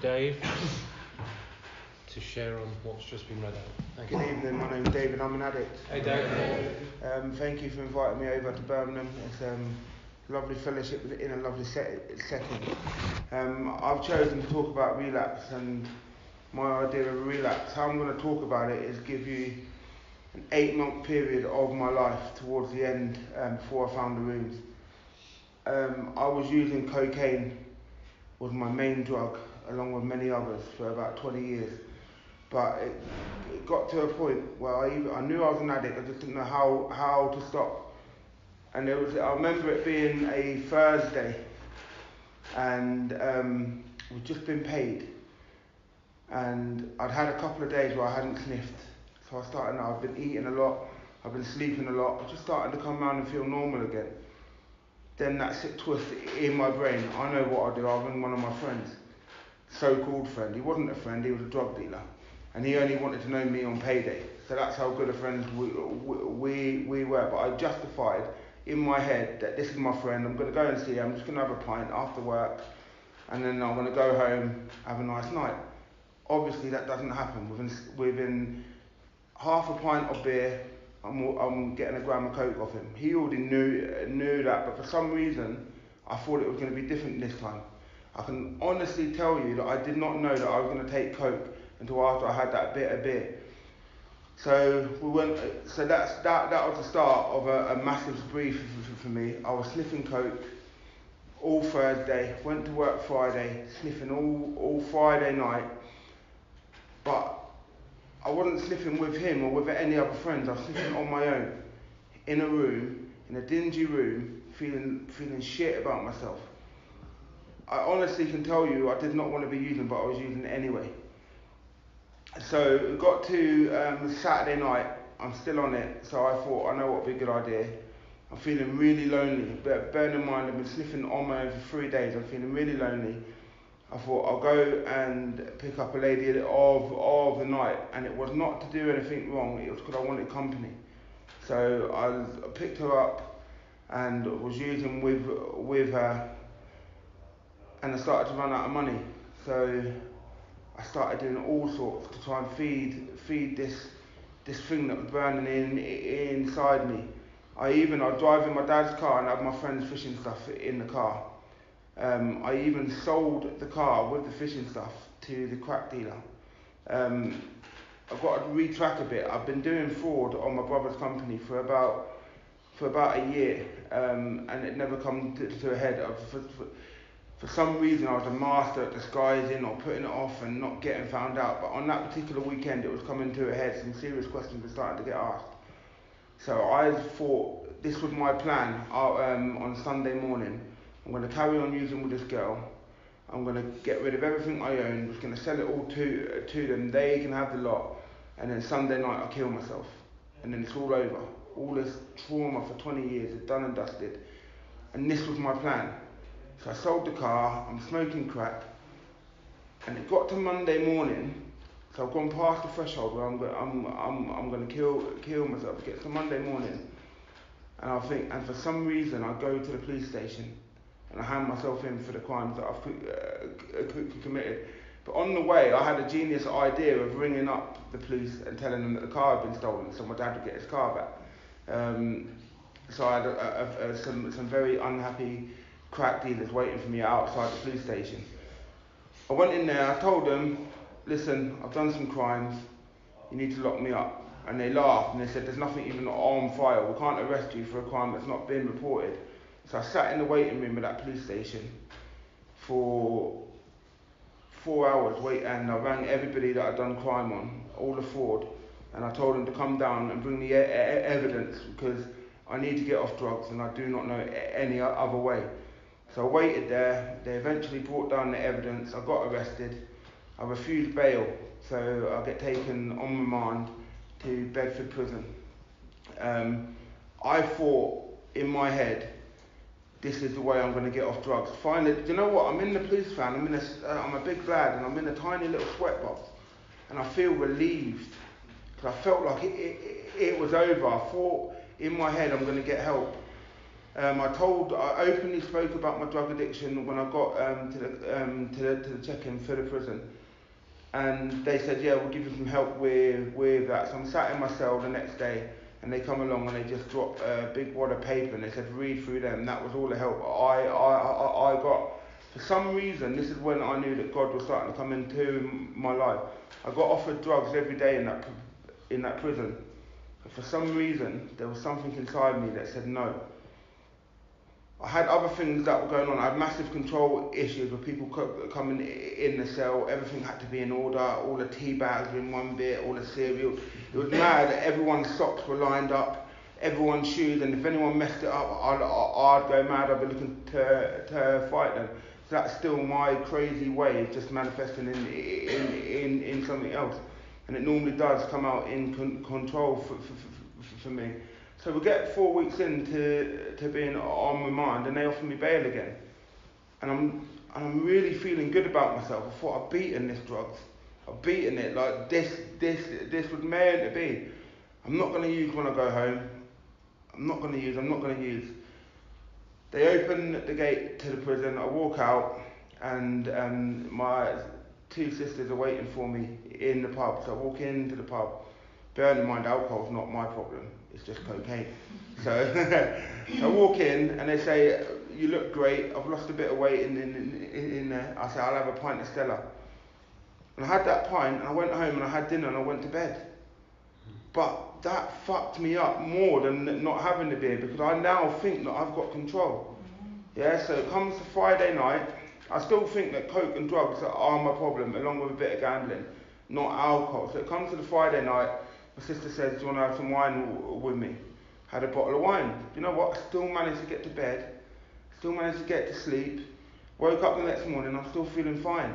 Dave to share on what's just been read out. Thank you. Good evening, my name's David, I'm an addict. Hey Dave. Thank you for inviting me over to Birmingham. It's a lovely fellowship in a lovely setting. I've chosen to talk about relapse, and my idea of relapse, how I'm going to talk about it is give you an 8-month period of my life towards the end, before I found the rooms. I was using cocaine, was my main drug, along with many others, for about 20 years. But it got to a point where I knew I was an addict, I just didn't know how to stop. And I remember it being a Thursday, and we'd just been paid. And I'd had a couple of days where I hadn't sniffed. So I've been eating a lot, I've been sleeping a lot, I was just starting to come around and feel normal again. Then that sick twist in my brain, I know what I'll do, I'll ring one of my friends, so-called friend. He wasn't a friend, he was a drug dealer. And he only wanted to know me on payday. So that's how good of friends we were. But I justified in my head that this is my friend, I'm going to go and see him, I'm just going to have a pint after work, and then I'm going to go home, have a nice night. Obviously that doesn't happen. Within half a pint of beer, I'm getting a gram of coke off him. He already knew that, but for some reason, I thought it was going to be different this time. I can honestly tell you that I did not know that I was going to take coke until after I had that bit of beer. So that was the start of a massive spree for me. I was sniffing coke all Thursday, went to work Friday, sniffing all Friday night, but I wasn't sniffing with him or with any other friends. I was sniffing on my own, in a room, in a dingy room, feeling shit about myself. I honestly can tell you I did not want to be using, but I was using it anyway. So it got to Saturday night, I'm still on it, so I thought, I know what would be a good idea. I'm feeling really lonely, but bearing in mind I've been sniffing on my own for 3 days, I'm feeling really lonely. I thought I'll go and pick up a lady of the night, and it was not to do anything wrong, it was because I wanted company. So I picked her up and was using with her, and I started to run out of money. So I started doing all sorts to try and feed this thing that was burning inside me. I was driving my dad's car and had my friend's fishing stuff in the car. I even sold the car with the fishing stuff to the crack dealer. I've got to retrack a bit. I've been doing fraud on my brother's company for about a year, and it never come to a head. For some reason I was a master at disguising or putting it off and not getting found out, but on that particular weekend it was coming to a head. Some serious questions were starting to get asked. So I thought this was my plan. On Sunday morning I'm going to carry on using with this girl, I'm going to get rid of everything I own, I'm just going to sell it all to them, they can have the lot, and then Sunday night I'll kill myself, and then it's all over. All this trauma for 20 years is done and dusted, and this was my plan. So I sold the car, I'm smoking crack, and it got to Monday morning, so I've gone past the threshold where I'm going to kill myself. It gets to Monday morning, and for some reason I go to the police station, and I hand myself in for the crimes that I've committed. But on the way, I had a genius idea of ringing up the police and telling them that the car had been stolen, so my dad would get his car back. So I had some very unhappy crack dealers waiting for me outside the police station. I went in there, I told them, listen, I've done some crimes, you need to lock me up. And they laughed and they said, there's nothing even on file, we can't arrest you for a crime that's not been reported. So I sat in the waiting room of that police station for 4 hours and I rang everybody that I'd done crime on, all the fraud, and I told them to come down and bring the evidence because I need to get off drugs and I do not know any other way. So I waited there, they eventually brought down the evidence, I got arrested, I refused bail, so I get taken on remand to Bedford prison. I thought in my head, this is the way I'm going to get off drugs. Finally, do you know what? I'm in the police van, I'm a big lad, and I'm in a tiny little sweatbox, and I feel relieved, because I felt like it was over. I thought in my head I'm going to get help. I openly spoke about my drug addiction when I got to the check-in for the prison, and they said, yeah, we'll give you some help with that. So I'm sat in my cell the next day, and they come along and they just drop a big wad of paper and they said read through them. That was all the help I got. For some reason, this is when I knew that God was starting to come into my life. I got offered drugs every day in that prison. But for some reason, there was something inside me that said no. I had other things that were going on. I had massive control issues with people coming in the cell. Everything had to be in order. All the tea bags were in one bit, all the cereal. It was mad that everyone's socks were lined up, everyone's shoes, and if anyone messed it up, I'd go mad. I'd be looking to fight them. So that's still my crazy way of just manifesting in something else. And it normally does come out in control for me. So we get 4 weeks into being on remand, and they offer me bail again. And I'm really feeling good about myself. I thought I've beaten this drugs. I've beaten it. Like this was meant to be. I'm not going to use when I go home. I'm not going to use. They open the gate to the prison. I walk out, and my 2 sisters are waiting for me in the pub. So I walk into the pub. Bear in mind, alcohol's not my problem. It's just cocaine. So I walk in and they say, you look great. I've lost a bit of weight in there. I say, I'll have a pint of Stella. And I had that pint and I went home and I had dinner and I went to bed. But that fucked me up more than not having the beer, because I now think that I've got control. Yeah, so it comes to Friday night. I still think that coke and drugs are my problem, along with a bit of gambling, not alcohol. So it comes to the Friday night. My sister says, do you want to have some wine with me? Had a bottle of wine. You know what? I still managed to get to bed. Still managed to get to sleep. Woke up the next morning, I'm still feeling fine.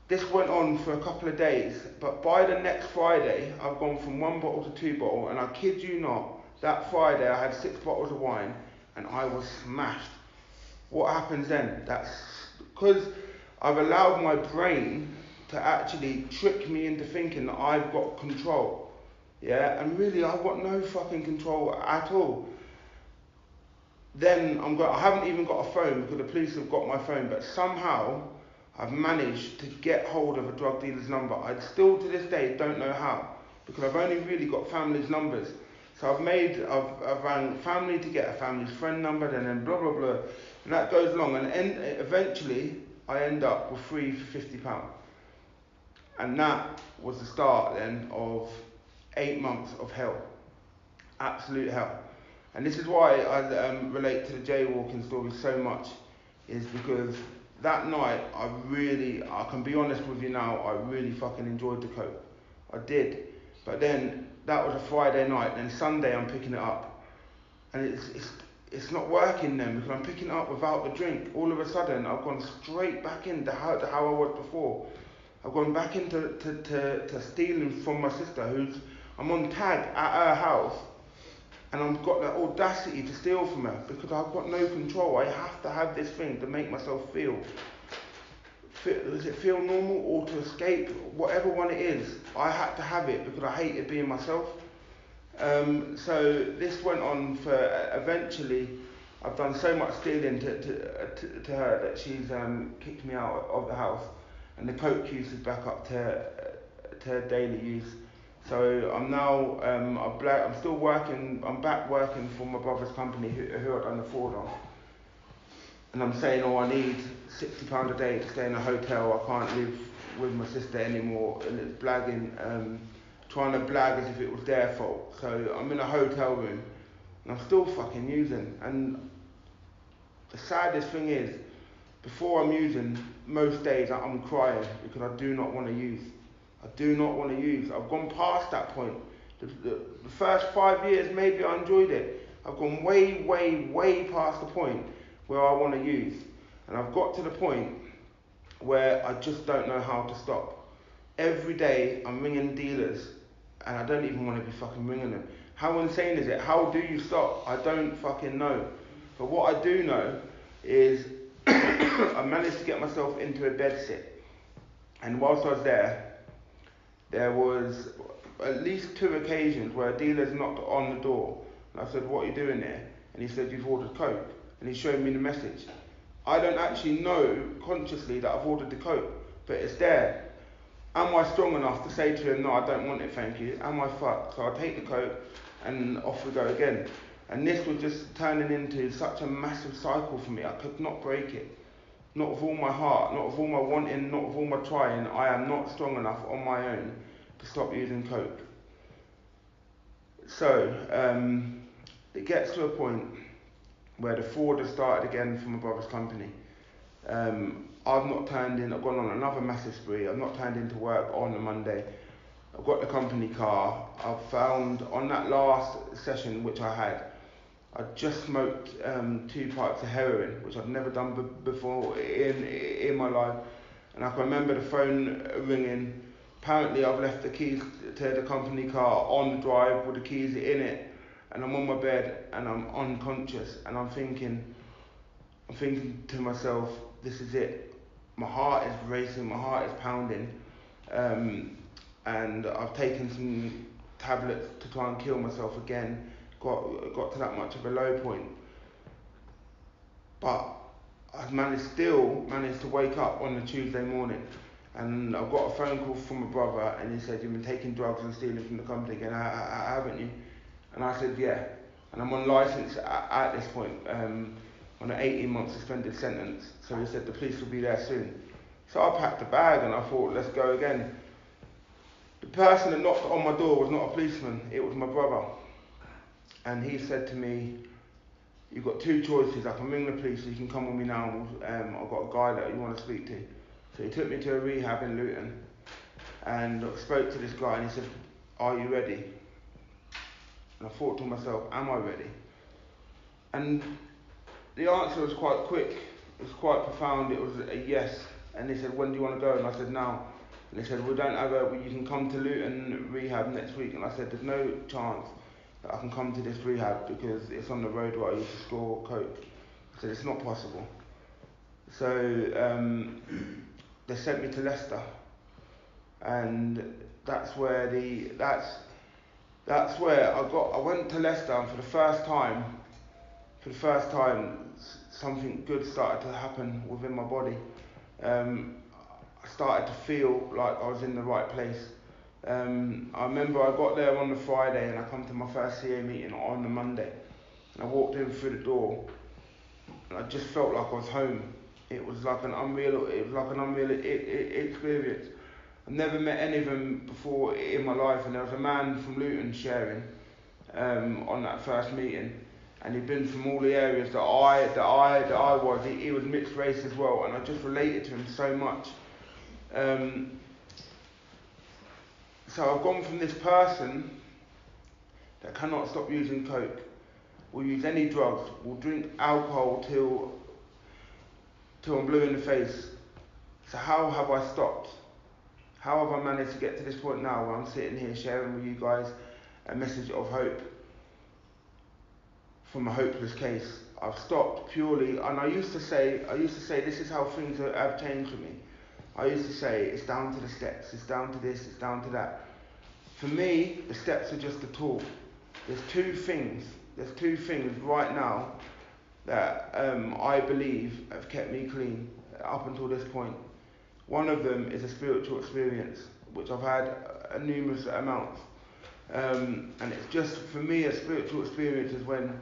This went on for a couple of days, but by the next Friday, I've gone from 1 bottle to 2 bottles, and I kid you not, that Friday I had 6 bottles of wine, and I was smashed. What happens then? That's because I've allowed my brain to actually trick me into thinking that I've got control. Yeah, and really I've got no fucking control at all. Then I haven't even got a phone because the police have got my phone, but somehow I've managed to get hold of a drug dealer's number. I still to this day don't know how, because I've only really got family's numbers. So I've rang family to get a family's friend number, and then blah blah blah, and that goes along, and eventually I end up with 3 for £50. And that was the start then of 8 months of hell. Absolute hell. And this is why I relate to the jaywalking story so much, is because that night I can be honest with you now, I really fucking enjoyed the coke. I did. But then that was a Friday night, then Sunday I'm picking it up. And it's not working then, because I'm picking it up without the drink. All of a sudden I've gone straight back into how I was before. I've gone back into to stealing from my sister, I'm on tag at her house, and I've got the audacity to steal from her because I've got no control. I have to have this thing to make myself feel. Does it feel normal, or to escape? Whatever one it is, I had to have it because I hated being myself. So this went on for eventually. I've done so much stealing to her that she's kicked me out of the house. And the coke use is back up to daily use. So I'm now, I'm still working, I'm back working for my brother's company who I done the fraud on. And I'm saying, I need £60 a day to stay in a hotel, I can't live with my sister anymore, and it's blagging, trying to blag as if it was their fault. So I'm in a hotel room, and I'm still fucking using. And the saddest thing is, before I'm using, most days I'm crying because I do not want to use. I do not want to use. I've gone past that point. The first 5 years, maybe I enjoyed it. I've gone way, way, way past the point where I want to use. And I've got to the point where I just don't know how to stop. Every day I'm ringing dealers, and I don't even want to be fucking ringing them. How insane is it? How do you stop? I don't fucking know. But what I do know is I managed to get myself into a bed sit, and whilst I was there was at least 2 occasions where dealers knocked on the door, and I said, what are you doing there? and he said, you've ordered coke, and he showed me the message. I don't actually know consciously that I've ordered the coke, but it's there. Am I strong enough to say to him, no, I don't want it, thank you? Am I fucked? So I take the coke and off we go again. And this was just turning into such a massive cycle for me. I could not break it. Not with all my heart, not with all my wanting, not with all my trying. I am not strong enough on my own to stop using coke. So it gets to a point where the fraud has started again from my brother's company. I've not turned in, I've gone on another massive spree. I've not turned into work on a Monday. I've got the company car. I've found on that last session which I had, I just smoked 2 pipes of heroin, which I've never done before in my life. And I can remember the phone ringing. Apparently I've left the keys to the company car on the drive with the keys in it, and I'm on my bed and I'm unconscious, and I'm thinking to myself, this is it. My heart is racing, my heart is pounding, and I've taken some tablets to try and kill myself again. Got to that much of a low point, but I've still managed to wake up on the Tuesday morning, and I've got a phone call from my brother, and he said, you've been taking drugs and stealing from the company again, haven't you? And I said, yeah. And I'm on licence at this point, on an 18-month suspended sentence. So he said the police will be there soon. So I packed a bag and I thought, let's go again. The person that knocked on my door was not a policeman, it was my brother. And he said to me, you've got 2 choices. I can ring the police, or you can come with me now. I've got a guy that you want to speak to. So he took me to a rehab in Luton, and I spoke to this guy, and he said, are you ready? And I thought to myself, am I ready? And the answer was quite quick. It was quite profound. It was a yes. And they said, when do you want to go? And I said, now. And they said, you can come to Luton rehab next week. And I said, there's no chance that I can come to this rehab because it's on the road where I used to score coke. I said, it's not possible. So they sent me to Leicester, and that's where I went to Leicester, and for the first time something good started to happen within my body. I started to feel like I was in the right place. I remember I got there on the Friday, and I come to my first CA meeting on the Monday, and I walked in through the door, and I just felt like I was home. It was like an unreal experience. I've never met any of them before in my life, and there was a man from Luton sharing on that first meeting, and he'd been from all the areas that I was. He was mixed race as well, and I just related to him so much. So I've gone from this person that cannot stop using coke, will use any drugs, will drink alcohol till I'm blue in the face. So how have I stopped? How have I managed to get to this point now where I'm sitting here sharing with you guys a message of hope from a hopeless case? I've stopped purely, and I used to say this is how things have changed for me. I used to say it's down to the steps, it's down to this, it's down to that. For me, the steps are just a tool. There's two things right now that I believe have kept me clean up until this point. One of them is a spiritual experience, which I've had numerous amounts. And it's just, for me, a spiritual experience is when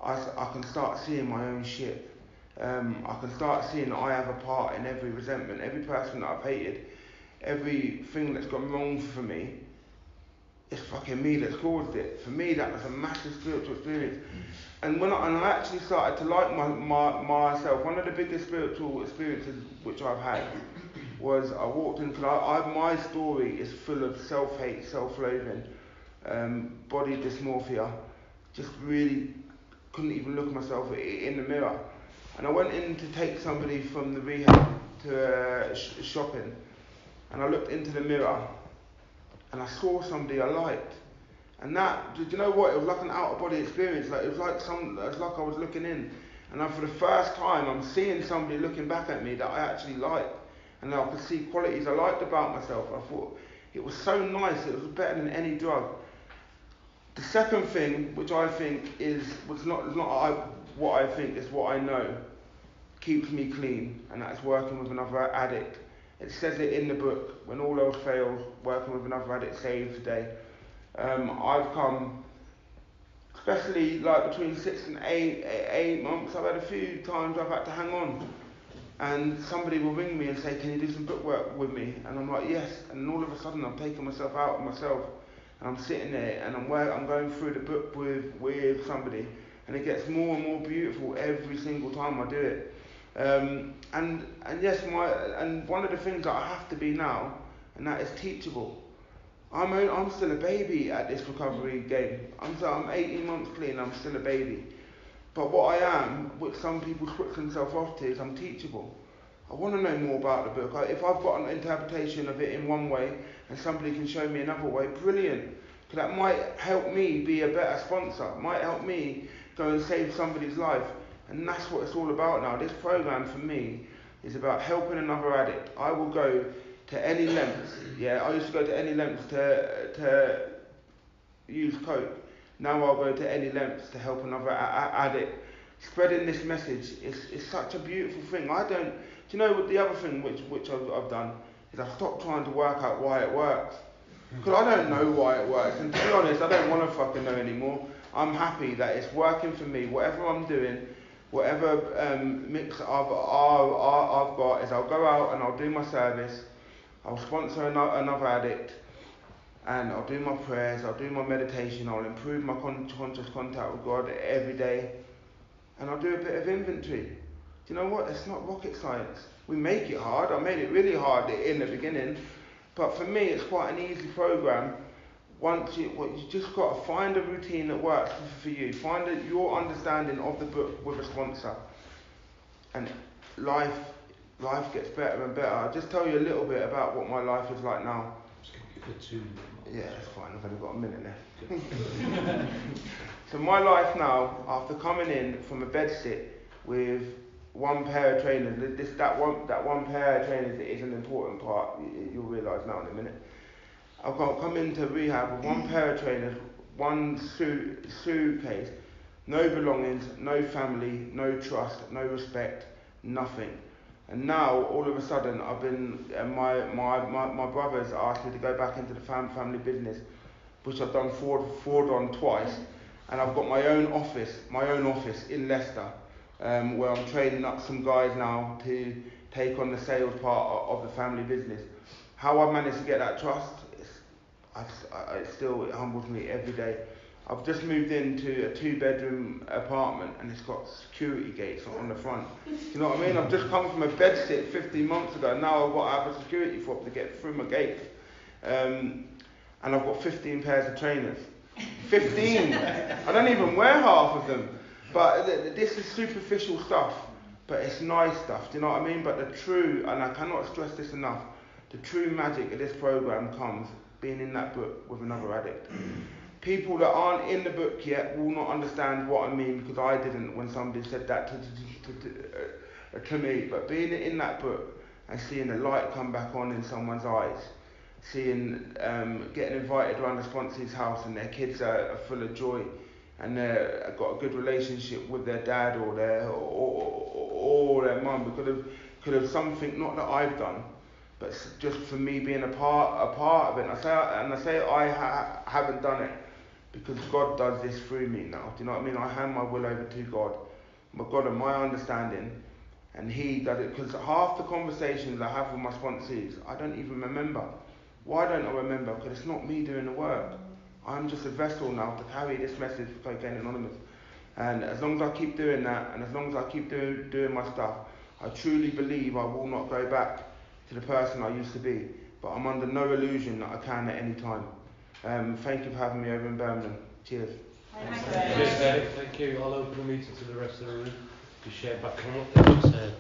I can start seeing my own shit. I can start seeing that I have a part in every resentment, every person that I've hated, everything that's gone wrong for me. It's fucking me that's caused it. For me, that was a massive spiritual experience. And when I actually started to like myself, one of the biggest spiritual experiences which I've had was I walked into, my story is full of self-hate, self-loathing, body dysmorphia. Just really couldn't even look at myself in the mirror. And I went in to take somebody from the rehab to shopping, and I looked into the mirror, and I saw somebody I liked. And that, do you know what? It was like an out-of-body experience. It was like I was looking in, and for the first time, I'm seeing somebody looking back at me that I actually liked, and I could see qualities I liked about myself. I thought it was so nice. It was better than any drug. The second thing, which I think is, what I think is what I know, keeps me clean, and that's working with another addict. It says it in the book, when all else fails, working with another addict saves the day. I've come, especially like between 6 and 8 months, I've had a few times I've had to hang on. And somebody will ring me and say, can you do some book work with me? And I'm like, yes. And all of a sudden I'm taking myself out of myself. And I'm sitting there and I'm going through the book with somebody. And it gets more and more beautiful every single time I do it. And yes, one of the things that I have to be now, and that is teachable. I'm still a baby at this recovery game. I'm 18 months clean, I'm still a baby. But what I am, which some people switch themselves off to, is I'm teachable. I want to know more about the book. If I've got an interpretation of it in one way and somebody can show me another way, brilliant. Because that might help me be a better sponsor, might help me go and save somebody's life. And that's what it's all about now. This program for me is about helping another addict. I will go to any lengths. Yeah, I used to go to any lengths to use coke. Now I'll go to any lengths to help another addict. Spreading this message is such a beautiful thing. Do you know what the other thing which I've done is I've stopped trying to work out why it works. Because I don't know why it works. And to be honest, I don't want to fucking know anymore. I'm happy that it's working for me. Whatever I'm doing, whatever mix I've got is I'll go out and I'll do my service. I'll sponsor another addict. And I'll do my prayers, I'll do my meditation, I'll improve my conscious contact with God every day. And I'll do a bit of inventory. Do you know what? It's not rocket science. We make it hard. I made it really hard in the beginning. But for me, it's quite an easy program. You just got to find a routine that works for you. Find your understanding of the book with a sponsor. And life gets better and better. I'll just tell you a little bit about what my life is like now. Yeah, that's fine. I've only got a minute left. So my life now, after coming in from a bed sit with one pair of trainers, that one pair of trainers is an important part. You'll realise now in a minute. I've come into rehab with one pair of trainers, one suitcase, no belongings, no family, no trust, no respect, nothing. And now, all of a sudden, I've been, my brothers asked me to go back into the family business, which I've done fraud on twice. And I've got my own office in Leicester, where I'm training up some guys now to take on the sales part of the family business. How I managed to get that trust, it humbles me every day. I've just moved into a 2-bedroom apartment and it's got security gates on the front. Do you know what I mean? I've just come from a bed sit 15 months ago and now I've got to have a security fob to get through my gates. And I've got 15 pairs of trainers. 15! I don't even wear half of them. But this is superficial stuff, but it's nice stuff, do you know what I mean? But the true, and I cannot stress this enough, the true magic of this program comes being in that book with another addict. People that aren't in the book yet will not understand what I mean because I didn't when somebody said that to me. But being in that book and seeing the light come back on in someone's eyes, seeing getting invited around the sponsor's house and their kids are full of joy and they've got a good relationship with their dad or their mum because of something not that I've done, but just for me being a part of it. I say I haven't done it. Because God does this through me now. Do you know what I mean? I hand my will over to God. My God and my understanding. And He does it. Because half the conversations I have with my sponsees, I don't even remember. Why don't I remember? Because it's not me doing the work. I'm just a vessel now to carry this message for Cocaine Anonymous. And as long as I keep doing that, and as long as I keep doing my stuff, I truly believe I will not go back to the person I used to be. But I'm under no illusion that I can at any time. Thank you for having me over in Birmingham. Cheers. Thank you. I'll open the meeting to the rest of the room to share back on what they've said.